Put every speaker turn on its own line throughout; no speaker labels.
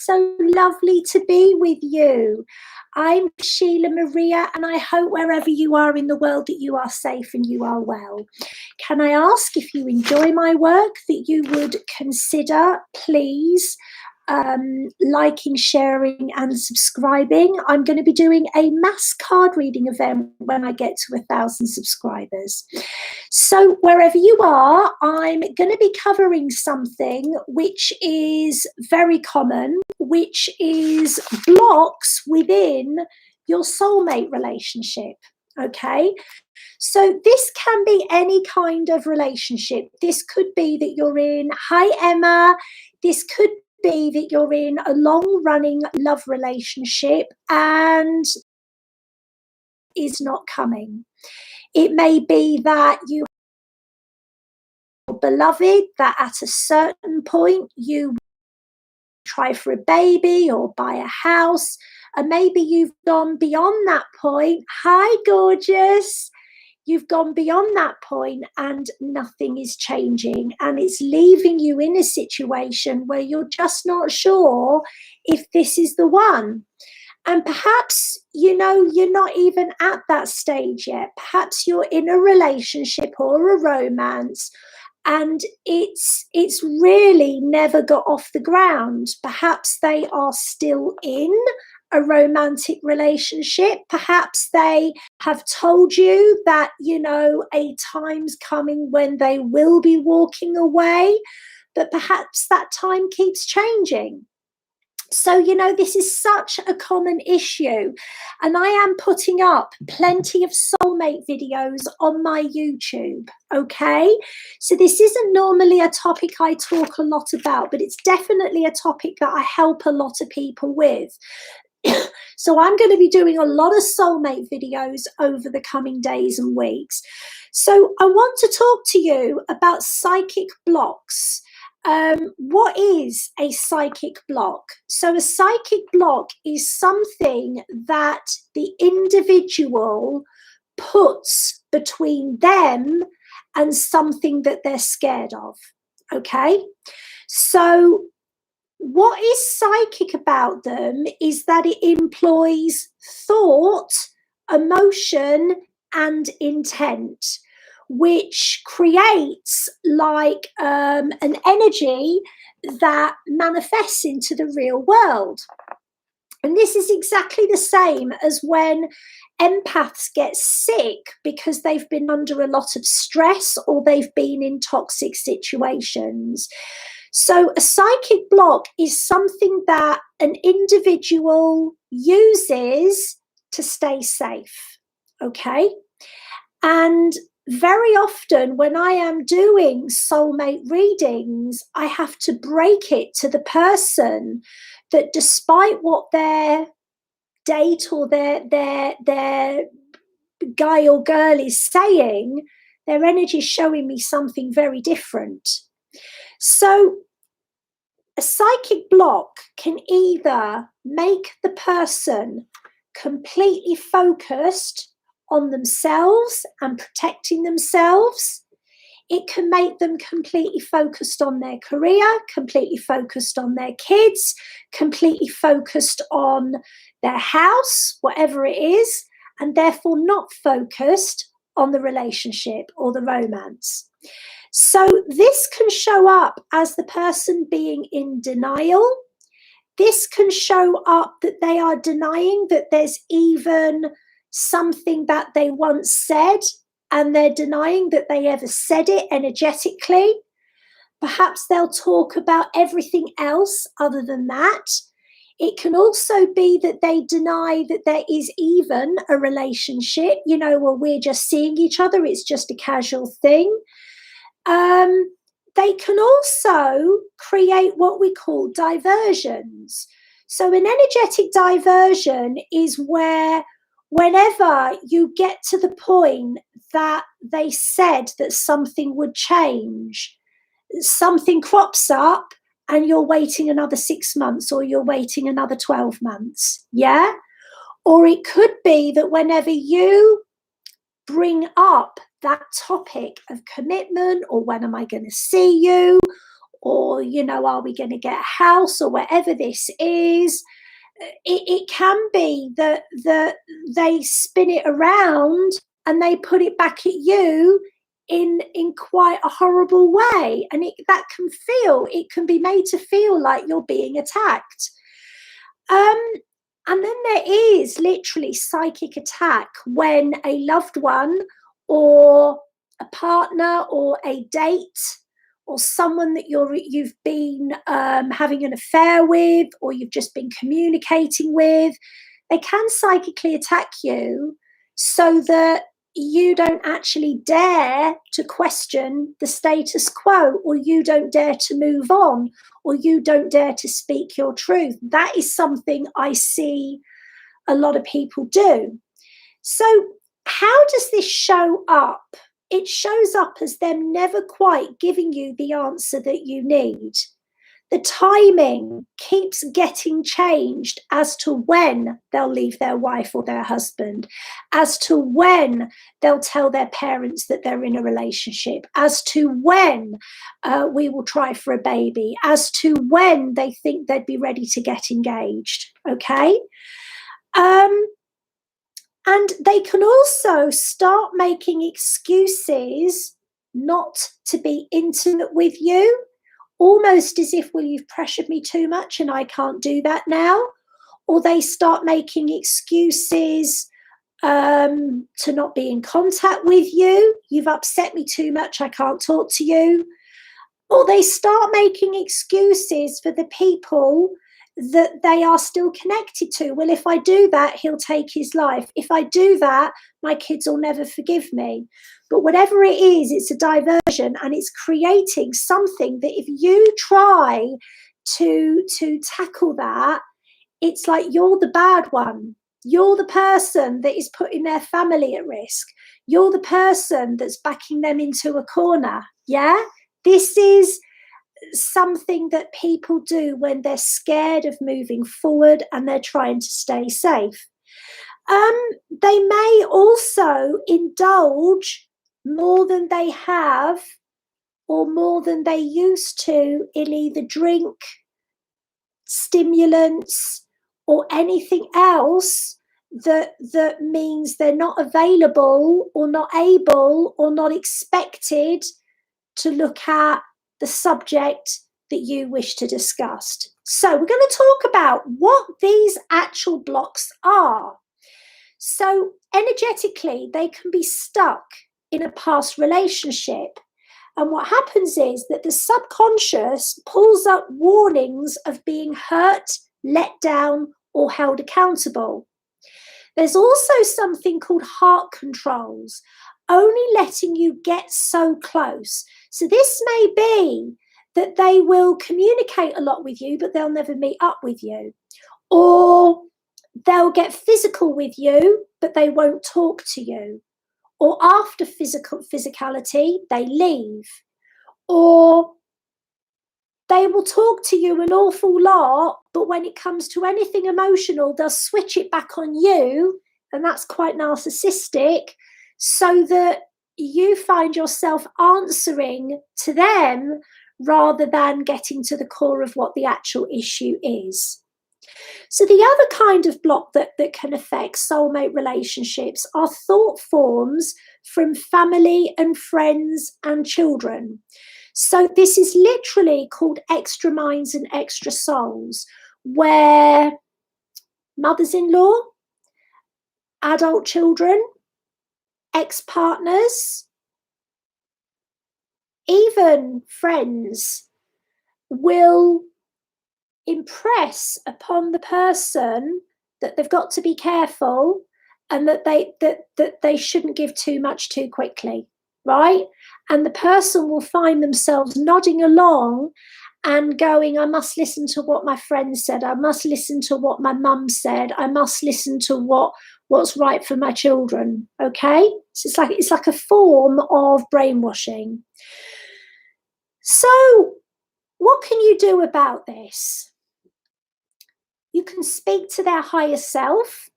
So lovely to be with you. I'm Sheila Maria, and I hope wherever you are in the world that you are safe and you are well. Can I ask, if you enjoy my work, that you would consider, please, liking, sharing and subscribing. I'm going to be doing a mass card reading event when I get to 1,000 subscribers. So wherever you are, I'm going to be covering something which is very common, which is blocks within your soulmate relationship. Okay, so this can be any kind of relationship. This could be that you're in, hi Emma, this could be that you're in a long-running love relationship and is not coming. It may be that you beloved that at a certain point you try for a baby or buy a house, and maybe you've gone beyond that point. Hi gorgeous, you've gone beyond that point and nothing is changing, and it's leaving you in a situation where you're just not sure if this is the one. And perhaps, you know, you're not even at that stage yet. Perhaps you're in a relationship or a romance and it's really never got off the ground. Perhaps they are still in a romantic relationship. Perhaps they have told you that, you know, a time's coming when they will be walking away, but perhaps that time keeps changing. So, you know, this is such a common issue, and I am putting up plenty of soulmate videos on my YouTube, okay? So this isn't normally a topic I talk a lot about, but it's definitely a topic that I help a lot of people with. So I'm going to be doing a lot of soulmate videos over the coming days and weeks. So I want to talk to you about psychic blocks. What is a psychic block? So a psychic block is something that the individual puts between them and something that they're scared of. Okay, so what is psychic about them is that it employs thought, emotion, and intent, which creates like an energy that manifests into the real world. And this is exactly the same as when empaths get sick because they've been under a lot of stress or they've been in toxic situations. So a psychic block is something that an individual uses to stay safe, okay? And very often when I am doing soulmate readings, I have to break it to the person that despite what their date or their guy or girl is saying, their energy is showing me something very different. So a psychic block can either make the person completely focused on themselves and protecting themselves. It can make them completely focused on their career, completely focused on their kids, completely focused on their house, whatever it is, and therefore not focused on the relationship or the romance. So this can show up as the person being in denial. This can show up that they are denying that there's even something that they once said, and they're denying that they ever said it energetically. Perhaps they'll talk about everything else other than that. It can also be that they deny that there is even a relationship, you know, well, we're just seeing each other, it's just a casual thing. They can also create what we call diversions. So an energetic diversion is where whenever you get to the point that they said that something would change, something crops up and you're waiting another 6 months or you're waiting another 12 months, yeah? Or it could be that whenever you bring up that topic of commitment or when am I going to see you or, are we going to get a house, or whatever this is. It can be that they spin it around and they put it back at you in quite a horrible way, and it can be made to feel like you're being attacked. And then there is literally psychic attack when a loved one or a partner or a date or someone that you've been having an affair with, or you've just been communicating with, they can psychically attack you so that you don't actually dare to question the status quo, or you don't dare to move on, or you don't dare to speak your truth. That is something I see a lot of people do. So how does this show up? It shows up as them never quite giving you the answer that you need. The timing keeps getting changed as to when they'll leave their wife or their husband, as to when they'll tell their parents that they're in a relationship, as to when we will try for a baby, as to when they think they'd be ready to get engaged, okay? And they can also start making excuses not to be intimate with you, almost as if, well, you've pressured me too much and I can't do that now. Or they start making excuses to not be in contact with you. You've upset me too much, I can't talk to you. Or they start making excuses for the people that they are still connected to. Well, if I do that, he'll take his life. If I do that, my kids will never forgive me. But whatever it is, it's a diversion, and it's creating something that if you try to tackle that, it's like you're the bad one. You're the person that is putting their family at risk. You're the person that's backing them into a corner. Yeah? This is something that people do when they're scared of moving forward and they're trying to stay safe. They may also indulge more than they have or more than they used to in either drink, stimulants, or anything else that means they're not available or not able or not expected to look at the subject that you wish to discuss. So we're going to talk about what these actual blocks are. So energetically, they can be stuck in a past relationship. And what happens is that the subconscious pulls up warnings of being hurt, let down, or held accountable. There's also something called heart controls, only letting you get so close. So this may be that they will communicate a lot with you, but they'll never meet up with you. Or they'll get physical with you, but they won't talk to you. Or after physicality, they leave. Or they will talk to you an awful lot, but when it comes to anything emotional, they'll switch it back on you, and that's quite narcissistic, so that you find yourself answering to them rather than getting to the core of what the actual issue is. So the other kind of block that can affect soulmate relationships are thought forms from family and friends and children. So this is literally called extra minds and extra souls, where mothers-in-law, adult children, ex-partners, even friends will impress upon the person that they've got to be careful and that they shouldn't give too much too quickly, right? And the person will find themselves nodding along and going, I must listen to what my friend said, I must listen to what my mum said, I must listen to what's right for my children. Okay, so it's like a form of brainwashing. So what can you do about this? You can speak to their higher self.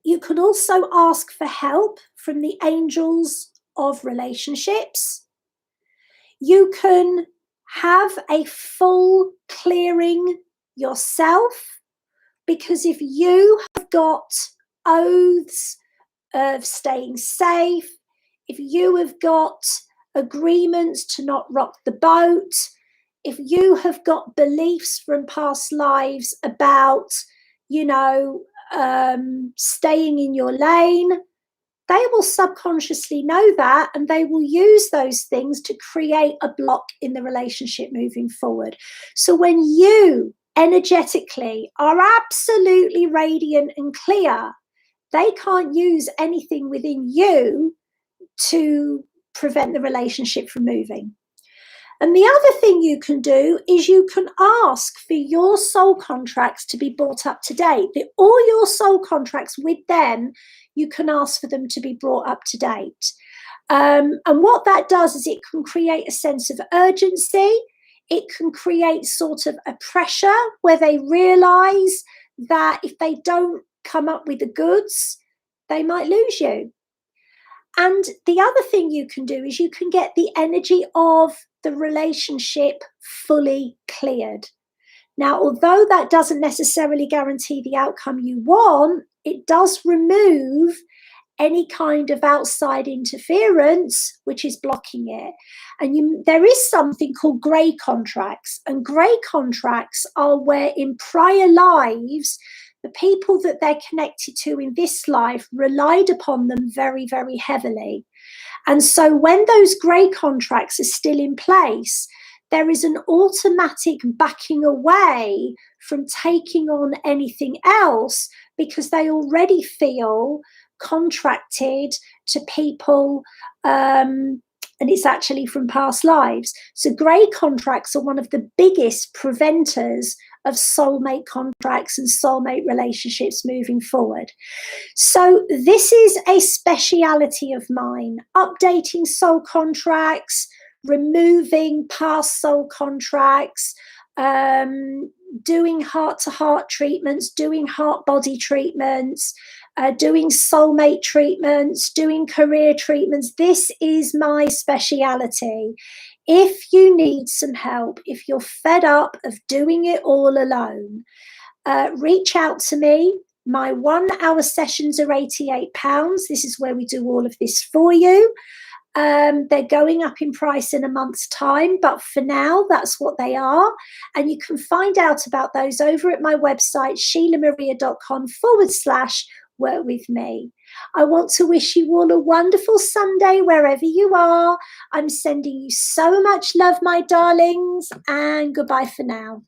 You can also ask for help from the angels of relationships. You can Have a full clearing yourself, because if you have got oaths of staying safe, if you have got agreements to not rock the boat, if you have got beliefs from past lives about, staying in your lane, they will subconsciously know that, and they will use those things to create a block in the relationship moving forward. So when you energetically are absolutely radiant and clear, they can't use anything within you to prevent the relationship from moving. And the other thing you can do is you can ask for your soul contracts to be brought up to date. All your soul contracts with them, you can ask for them to be brought up to date. And what that does is it can create a sense of urgency. It can create sort of a pressure where they realize that if they don't come up with the goods, they might lose you. And the other thing you can do is you can get the energy of the relationship fully cleared. Now, although that doesn't necessarily guarantee the outcome you want, it does remove any kind of outside interference which is blocking it. And there is something called grey contracts. And grey contracts are where in prior lives, the people that they're connected to in this life relied upon them very, very heavily. And so when those grey contracts are still in place, there is an automatic backing away from taking on anything else, because they already feel contracted to people, and it's actually from past lives. So grey contracts are one of the biggest preventers of soulmate contracts and soulmate relationships moving forward. So this is a speciality of mine, updating soul contracts, removing past soul contracts, doing heart-to-heart treatments, doing heart-body treatments, doing soulmate treatments, doing career treatments. This is my speciality. If you need some help, if you're fed up of doing it all alone, reach out to me. My 1 hour sessions are £88. This is where we do all of this for you. They're going up in price in a month's time, but for now, that's what they are. And you can find out about those over at my website, sheilamaria.com/work with me. I want to wish you all a wonderful Sunday wherever you are. I'm sending you so much love, my darlings, and goodbye for now.